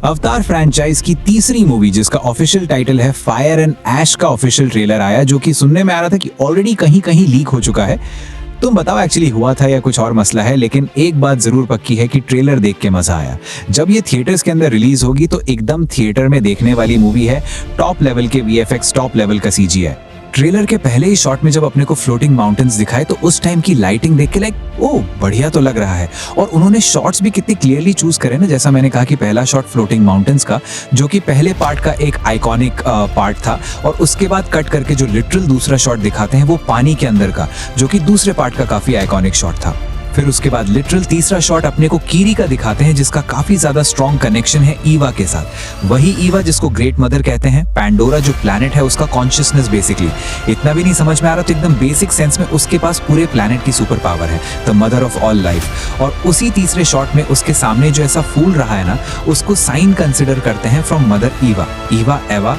अवतार फ्रैंचाइज की तीसरी मूवी जिसका ऑफिशियल टाइटल है फायर एंड ऐश का ऑफिशियल ट्रेलर आया, जो कि सुनने में आ रहा था कि ऑलरेडी कहीं कहीं लीक हो चुका है। तुम बताओ एक्चुअली हुआ था या कुछ और मसला है, लेकिन एक बात जरूर पक्की है कि ट्रेलर देख के मजा आया। जब ये थिएटर्स के अंदर रिलीज होगी तो एकदम थिएटर में देखने वाली मूवी है। टॉप लेवल के वीएफएक्स, टॉप लेवल का सीजीआई। ट्रेलर के पहले ही शॉट में जब अपने को फ्लोटिंग माउंटेन्स दिखाए तो उस टाइम की लाइटिंग देख के ओह बढ़िया तो लग रहा है। और उन्होंने शॉट्स भी कितनी क्लियरली चूज करे ना, जैसा मैंने कहा कि पहला शॉट फ्लोटिंग माउंटेन्स का, जो कि पहले पार्ट का एक आइकॉनिक पार्ट था, और उसके बाद कट करके जो लिटरल दूसरा शॉट दिखाते हैं वो पानी के अंदर का, जो कि दूसरे पार्ट का काफी आइकॉनिक शॉट था। फिर उसके बाद लिटरल तीसरा शॉट अपने को कीरी का दिखाते हैं, जिसका काफी ज्यादा स्ट्रॉन्ग कनेक्शन है ईवा के साथ। वही ईवा जिसको ग्रेट मदर कहते हैं, पैंडोरा जो प्लैनेट है उसका कॉन्शियसनेस बेसिकली। इतना भी नहीं समझ में आ रहा तो एकदम बेसिक सेंस में उसके पास पूरे प्लैनेट की सुपर पावर है, the mother of all life. और उसी तीसरे शॉट में उसके सामने जो ऐसा फूल रहा है ना, उसको साइन कंसिडर करते हैं फ्रॉम मदर ईवा। ईवा एवा।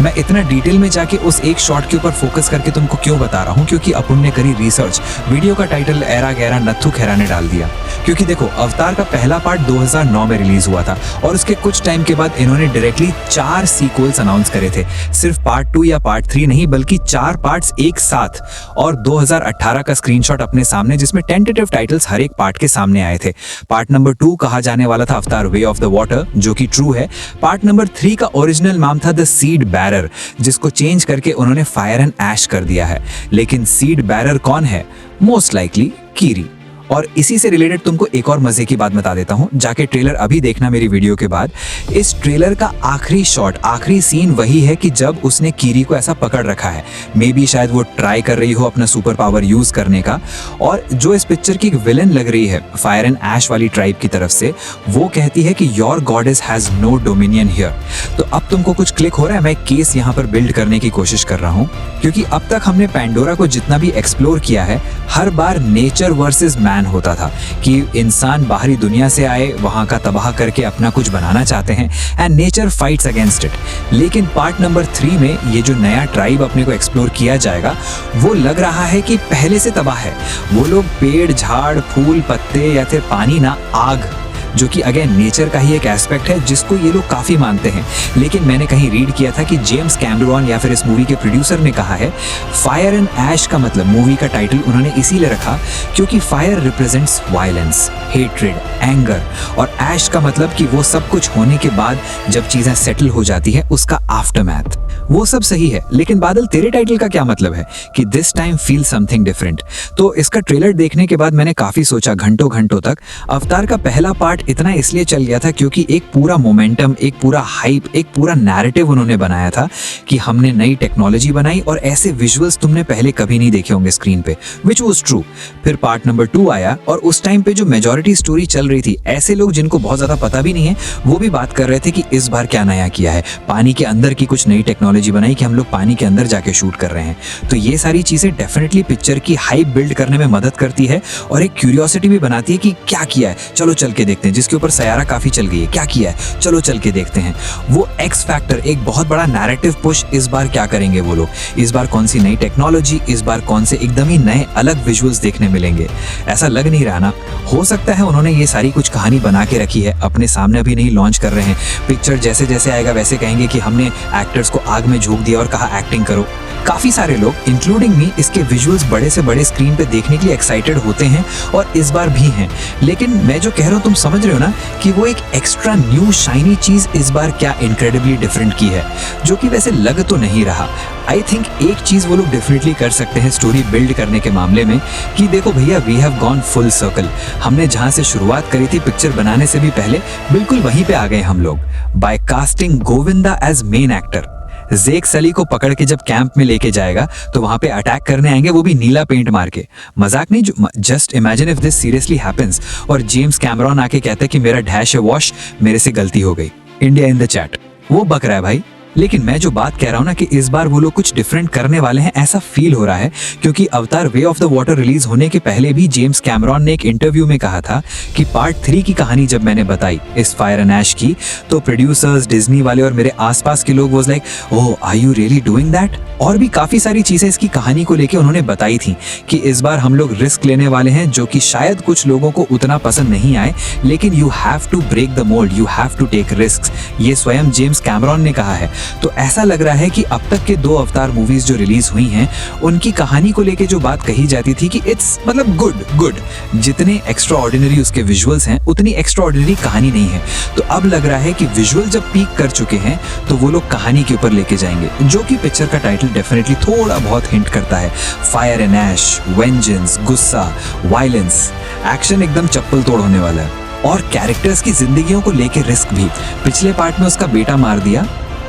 मैं इतना डिटेल में जाके उस एक शॉट के ऊपर फोकस करके तुमको क्यों बता रहा हूँ, क्योंकि अपन ने करी रिसर्च। वीडियो का टाइटल एरा गैरा नत्थु खेरा ने डाल दिया। क्योंकि देखो, अवतार का पहला पार्ट 2009 में रिलीज हुआ था, और उसके कुछ टाइम के बाद इन्होंने डायरेक्टली 4 सीक्वल्स अनाउंस करे थे। सिर्फ पार्ट 2 या पार्ट 3 नहीं, बल्कि 4 पार्ट्स एक साथ। और 2018 का स्क्रीनशॉट अपने सामने, जिसमें टेंटेटिव टाइटल्स हर एक पार्ट के सामने आए थे। पार्ट नंबर 2 कहा जाने वाला था अवतार वे ऑफ द वाटर, जो कि ट्रू है। पार्ट नंबर 3 का ओरिजिनल नाम था द सीड बैरर, जिसको चेंज करके उन्होंने फायर एंड ऐश कर दिया है। लेकिन सीड बैरर कौन है? मोस्ट लाइकली कीरी। और इसी से रिलेटेड तुमको एक और मजे की बात बता देता हूं, जाके ट्रेलर अभी देखना मेरी वीडियो के बाद। इस ट्रेलर का आखिरी शॉट, आखिरी सीन वही है कि जब उसने कीरी को ऐसा पकड़ रखा है। मे बी शायद वो ट्राई कर रही हो अपना सुपर पावर यूज करने का। और जो इस पिक्चर की एक विलन लग रही है फायर एंड ऐश वाली ट्राइब की तरफ से, वो कहती है कि your goddess has no dominion here. तो अब तुमको कुछ क्लिक हो रहा है? मैं केस यहाँ पर बिल्ड करने की कोशिश कर रहा हूँ, क्योंकि अब तक हमने पैंडोरा को जितना भी एक्सप्लोर किया है, हर बार नेचर वर्सेस मैन होता था कि इंसान बाहरी दुनिया से आए, वहां का तबाह करके अपना कुछ बनाना चाहते हैं, and nature fights against it. लेकिन पार्ट नंबर 3 में ये जो नया ट्राइब अपने को एक्सप्लोर किया जाएगा, वो लग रहा है कि पहले से तबाह है। वो लोग पेड़, झाड़, फूल, पत्ते या फिर पानी ना, आग, जो कि अगेन नेचर का ही एक एस्पेक्ट है जिसको ये लोग काफी मानते हैं। लेकिन मैंने कहीं रीड किया था कि जेम्स कैमरॉन या फिर इस मूवी के प्रोड्यूसर ने कहा है फायर एंड ऐश का मतलब, मूवी का टाइटल उन्होंने इसीलिए रखा क्योंकि fire represents violence, hatred, anger, और ऐश का मतलब कि वो सब कुछ होने के बाद जब चीजें सेटल हो जाती है, उसका आफ्टरमैथ। वो सब सही है, लेकिन बादल तेरे टाइटल का क्या मतलब है कि this time feel something different. तो इसका ट्रेलर देखने के बाद मैंने काफी सोचा, घंटों घंटों तक। अवतार का पहला पार्ट इतना इसलिए चल गया था क्योंकि एक पूरा मोमेंटम, एक पूरा हाइप, एक पूरा नैरेटिव उन्होंने बनाया था कि हमने नई टेक्नोलॉजी बनाई और ऐसे विजुअल्स तुमने पहले कभी नहीं देखे होंगे स्क्रीन पे, विच वाज ट्रू। फिर पार्ट नंबर 2 आया, और उस टाइम पे जो मेजॉरिटी स्टोरी चल रही थी, ऐसे लोग जिनको बहुत ज्यादा पता भी नहीं है, वो भी बात कर रहे थे कि इस बार क्या नया किया है, पानी के अंदर की कुछ नई टेक्नोलॉजी बनाई कि हम लोग पानी के अंदर जाके शूट कर रहे हैं। तो ये सारी चीजें डेफिनेटली पिक्चर की हाइप बिल्ड करने में मदद करती है, और एक क्यूरियोसिटी भी बनाती है कि क्या किया है, चलो चल के देखते हैं। जिसके ऊपर सयारा काफी चल गई है, क्या किया है, चलो चल के देखते हैं। वो एक्स फैक्टर, एक बहुत बड़ा नैरेटिव पुश, इस बार क्या करेंगे वो लोग, इस बार कौन सी नई टेक्नोलॉजी, इस बार कौन से एकदम ही नए अलग विजुअल्स देखने मिलेंगे। ऐसा लग नहीं रहा ना? हो सकता है उन्होंने ये सारी कुछ कहानी बना के रखी है, अपने सामने अभी नहीं लॉन्च कर रहे हैं। पिक्चर जैसे जैसे आएगा वैसे कहेंगे कि हमने एक्टर्स को आग में झोंक दिया और कहा एक्टिंग करो। काफी सारे लोग इंक्लूडिंग मी इसके विजुअल्स बड़े से बड़े स्क्रीन पे देखने के लिए एक्साइटेड होते हैं, और इस बार भी हैं। लेकिन मैं जो कह रहा हूँ तुम समझ रहे हो ना कि वो एक एक्स्ट्रा न्यू शाइनी चीज इस बार क्या इनक्रेडिबली डिफरेंट की है, जो कि वैसे लग तो नहीं रहा। आई थिंक एक चीज वो लोग डेफिनेटली कर सकते हैं स्टोरी बिल्ड करने के मामले में, कि देखो भैया, we have gone full circle. हमने जहां से शुरुआत करी थी पिक्चर बनाने से भी पहले, बिल्कुल वहीं पे आ गए हम लोग, by casting Govinda as main actor. Jake Sully को पकड़ के जब कैंप में लेके जाएगा तो वहां पे अटैक करने आएंगे, वो भी नीला पेंट मार के। मजाक नहीं, just imagine if this seriously happens. और जेम्स कैमरॉन आके कहता है कि मेरा डैश है वॉश, मेरे से गलती हो गई। India in the chat. वो बक रहा है भाई, लेकिन मैं जो बात कह रहा हूँ ना कि इस बार वो लोग कुछ डिफरेंट करने वाले हैं, ऐसा फील हो रहा है, क्योंकि अवतार way of the water release होने के पहले भी जेम्स कैमरॉन ने एक इंटरव्यू में कहा था कि पार्ट 3 की कहानी जब मैंने बताई इस फायर एंड ऐश की, तो प्रोड्यूसर्स, डिज्नी वाले और मेरे आसपास के लोग was like, oh are you really doing that? और भी काफी सारी चीजें इसकी कहानी को लेके उन्होंने बताई थी कि इस बार हम लोग रिस्क लेने वाले हैं जो कि शायद कुछ लोगों को उतना पसंद नहीं आए, लेकिन you have to break the mould, you have to take risk, ये स्वयं जेम्स कैमरॉन ने कहा है। तो ऐसा लग रहा है कि अब तक के 2 अवतार मूवीज जो रिलीज हुई हैं उनकी कहानी को लेके जो बात कही जाती थी कि इट्स मतलब गुड, जितने एक्स्ट्रा ऑर्डिनरी उसके विजुअल्स हैं उतनी एक्स्ट्रा ऑर्डिनरी कहानी नहीं है। तो अब लग रहा है कि विजुअल जब पीक कर चुके हैं तो वो लोग कहानी के ऊपर लेके जाएंगे, जो कि पिक्चर का टाइटल डेफिनेटली थोड़ा बहुत हिंट करता है। फायर एंड ऐश, वेंजेंस, गुस्सा, वायलेंस, एक्शन एकदम चप्पल तोड़ होने वाला है और कैरेक्टर्स की जिंदगियों को लेके रिस्क भी। पिछले पार्ट में उसका बेटा मार दिया,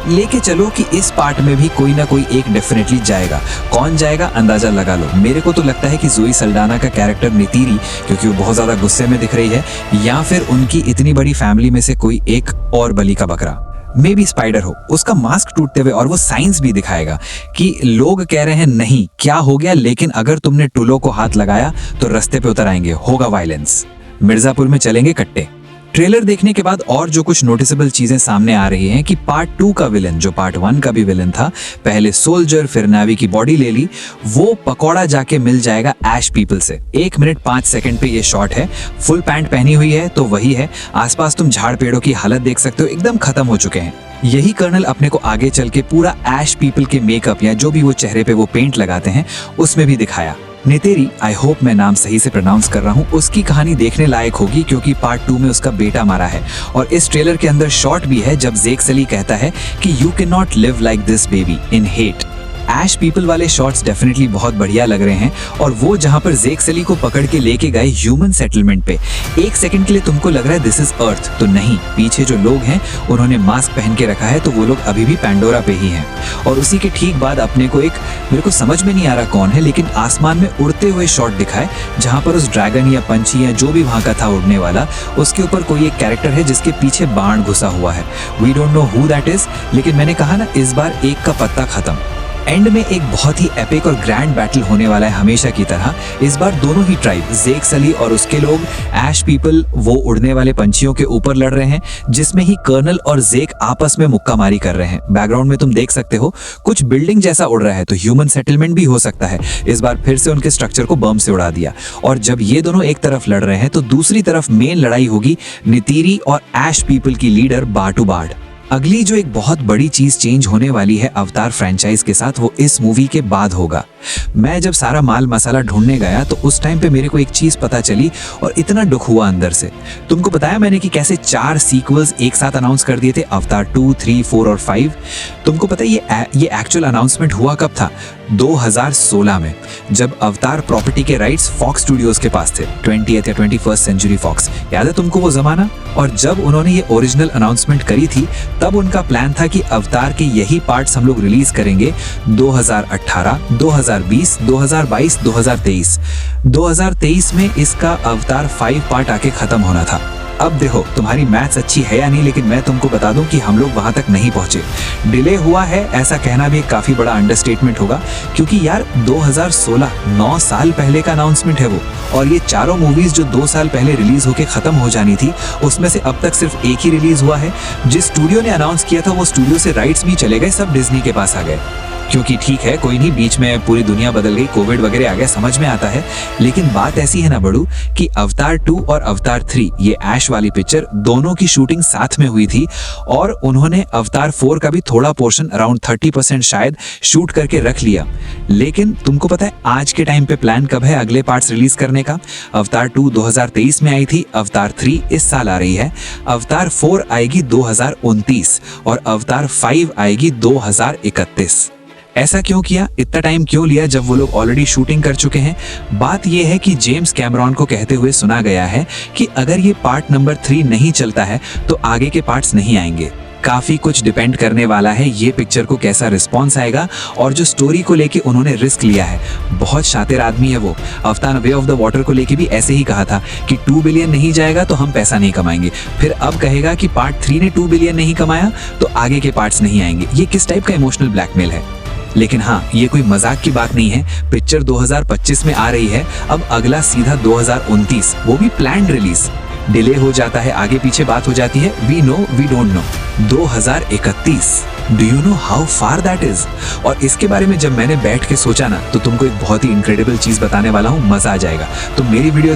लेके चलो कि इस पार्ट में भी कोई ना कोई एक डेफिनेटली जाएगा। कौन जाएगा अंदाजा लगा लो। मेरे को तो लगता है कि ज़ोई सल्डाना का कैरेक्टर नितीरी, क्योंकि वो बहुत ज्यादा गुस्से में दिख रही है, या फिर उनकी इतनी बड़ी फैमिली में से कोई एक और बलि का बकरा, मे बी स्पाइडर हो, उसका मास्क टूटते हुए, और वो साइंस भी दिखाएगा कि लोग कह रहे हैं नहीं क्या हो गया, लेकिन अगर तुमने टुलो को हाथ लगाया तो रास्ते पे उतर आएंगे, होगा वायलेंस, मिर्जापुर में चलेंगे कट्टे। ट्रेलर देखने के बाद और जो कुछ नोटिसेबल चीजें सामने आ रही हैं कि पार्ट 2 का विलन, जो पार्ट 1 का भी विलन था, पहले सोल्जर फिर नावी की बॉडी ले ली, वो पकौड़ा जाके मिल जाएगा ऐश पीपल से। 1 मिनट 5 सेकंड पे ये शॉट है, फुल पैंट पहनी हुई है तो वही है, आसपास तुम झाड़ पेड़ों की हालत देख सकते हो, एकदम खत्म हो चुके हैं। यही कर्नल अपने को आगे चल के पूरा ऐश पीपल के मेकअप या जो भी वो चेहरे पे वो पेंट लगाते हैं उसमें भी दिखाया। नेतेरी, आई होप मैं नाम सही से प्रोनाउंस कर रहा हूँ, उसकी कहानी देखने लायक होगी क्योंकि पार्ट 2 में उसका बेटा मारा है और इस ट्रेलर के अंदर शॉट भी है जब जेक सली कहता है कि you can not live like this baby in hate. Ash people वाले शॉट्स डेफिनेटली बहुत बढ़िया लग रहे हैं और वो जहां पर जेक सली को पकड़ के लेके गए ह्यूमन सेटलमेंट पे, 1 सेकंड के लिए तुमको लग रहा है दिस इज अर्थ, तो नहीं, पीछे जो लोग हैं उन्होंने मास्क पहन के रखा है, तो वो लोग अभी भी पैंडोरा पे ही हैं। और उसी के ठीक बाद अपने को एक, मेरे को समझ में नहीं आ रहा कौन है, लेकिन आसमान में उड़ते हुए शॉट दिखाए जहां पर उस ड्रैगन या पंछी या जो भी वहां का था उड़ने वाला, उसके ऊपर कोई एक कैरेक्टर है जिसके पीछे बाण घुसा हुआ है। We don't know who that is, लेकिन मैंने कहा ना इस बार एक का पत्ता खत्म। एंड में एक बहुत ही एपिक और ग्रैंड बैटल होने वाला है हमेशा की तरह। इस बार दोनों ही ट्राइब, जेक सली और उसके लोग, ऐश पीपल, वो उड़ने वाले पंछियों के ऊपर लड़ रहे हैं, जिसमें ही कर्नल और जेक आपस में मुक्कामारी कर रहे हैं। बैकग्राउंड में तुम देख सकते हो कुछ बिल्डिंग जैसा उड़ रहा है, तो ह्यूमन सेटलमेंट भी हो सकता है। इस बार फिर से उनके स्ट्रक्चर को बम से उड़ा दिया और जब ये दोनों एक तरफ लड़ रहे हैं तो दूसरी तरफ मेन लड़ाई होगी नितीरी और ऐश पीपल की लीडर बाटू बार्ड। अगली जो एक बहुत बड़ी चीज चेंज होने वाली है अवतार फ्रेंचाइज के साथ, वो इस मूवी के बाद होगा। मैं जब सारा माल मसाला ढूंढने गया तो उस टाइम पे मेरे को एक चीज पता चली और इतना दुख हुआ अंदर से। तुमको बताया मैंने कि कैसे 4 सीक्वल्स एक साथ अनाउंस कर दिए थे, अवतार 2, 3, 4 और 5। तुमको पता है ये एक्चुअल अनाउंसमेंट हुआ कब था? 2016 में, जब अवतार प्रॉपर्टी के राइट्स फॉक्स स्टूडियोज के पास थे, 20th या 21st सेंचुरी फॉक्स। याद है तुमको वो जमाना? और जब उन्होंने ये ओरिजिनल अनाउंसमेंट करी थी तब उनका प्लान था कि अवतार के यही पार्ट्स हम लोग रिलीज करेंगे 2018, 2020, 2022, 2023। 2023 में इसका अवतार 5 पार्ट आके खत्म होना था। अब देखो तुम्हारी मैथ्स अच्छी है या नहीं, लेकिन मैं तुमको बता दूं कि हम लोग वहां तक नहीं पहुंचे। डिले हुआ है ऐसा कहना भी एक काफी बड़ा अंडरस्टेटमेंट होगा, क्योंकि यार 2016, 9 साल पहले का अनाउंसमेंट है वो, और ये चारों मूवीज जो 2 साल पहले रिलीज होके खत्म हो जानी थी उसमें से अब तक सिर्फ एक ही रिलीज हुआ है। जिस स्टूडियो ने अनाउंस किया था वो स्टूडियो से राइट्स भी चले गए, सब डिज्नी के पास आ गए। क्योंकि ठीक है कोई नहीं, बीच में पूरी दुनिया बदल गई, कोविड वगैरह आ गया, समझ में आता है, लेकिन बात ऐसी है ना बड़ू कि अवतार 2 और अवतार 3, ये ऐश वाली पिक्चर, दोनों की शूटिंग साथ में हुई थी और उन्होंने अवतार 4 का भी थोड़ा पोर्शन, अराउंड 30% शायद, शूट करके रख लिया। लेकिन तुमको पता है आज के टाइम पे प्लान कब है अगले पार्ट्स रिलीज करने का? अवतार 2 2023 में आई थी, अवतार 3 इस साल आ रही है, अवतार 4 आएगी 2029 और अवतार 5 आएगी 2031। ऐसा क्यों किया, इतना टाइम क्यों लिया जब वो लोग ऑलरेडी शूटिंग कर चुके हैं? बात यह है कि जेम्स कैमरॉन को कहते हुए सुना गया है कि अगर ये पार्ट नंबर 3 नहीं चलता है तो आगे के पार्ट्स नहीं आएंगे। काफी कुछ डिपेंड करने वाला है ये पिक्चर को कैसा रिस्पॉन्स आएगा और जो स्टोरी को लेके उन्होंने रिस्क लिया है। बहुत शातिर आदमी है वो। अवतार वे ऑफ द वाटर को लेके भी ऐसे ही कहा था कि 2 बिलियन नहीं जाएगा तो हम पैसा नहीं कमाएंगे, फिर अब कहेगा कि पार्ट 3 ने 2 बिलियन नहीं कमाया तो आगे के पार्ट्स नहीं आएंगे। ये किस टाइप का इमोशनल ब्लैकमेल है। लेकिन हाँ, ये कोई मजाक की बात नहीं है। पिक्चर 2025 में आ रही है, अब अगला सीधा 2029, वो भी प्लान्ड रिलीज। डिले हो जाता है, आगे पीछे बात हो जाती है, we know we don't know. 2031, do you know how far that is. और इसके बारे में जब मैंने बैठ के सोचा ना, तो तुमको एक बहुत ही इनक्रेडिबल चीज बताने वाला हूँ, मजा आ जाएगा। तो मेरी वीडियो